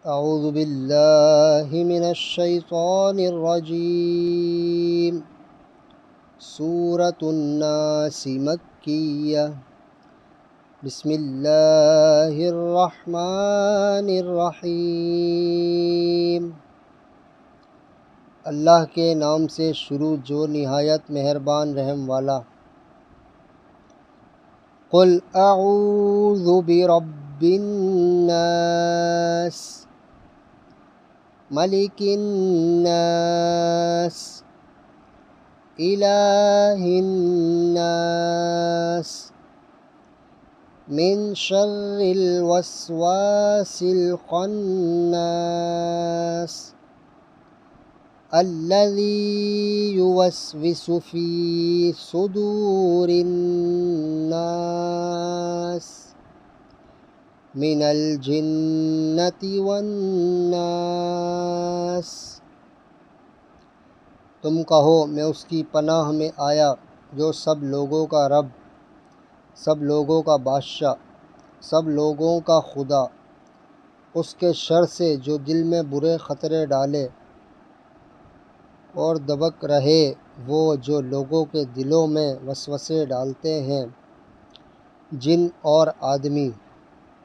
اعوذ باللہ من الشیطان الرجیم سورۃ الناس مکیہ بسم اللہ الرحمن الرحیم اللہ کے نام سے شروع جو نہایت مہربان رحم والا۔ قل اعوذ برب الناس ملک الناس الہ الناس من شر الوسواس الخناس الذي يوسوس في صدور الناس من الجنة والناس۔ تم کہو میں اس کی پناہ میں آیا جو سب لوگوں کا رب، سب لوگوں کا بادشاہ، سب لوگوں کا خدا، اس کے شر سے جو دل میں برے خطرے ڈالے اور دبک رہے وہ جو لوگوں کے دلوں میں وسوسے ڈالتے ہیں، جن اور آدمی۔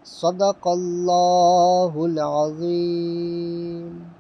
صدق اللہ العظیم۔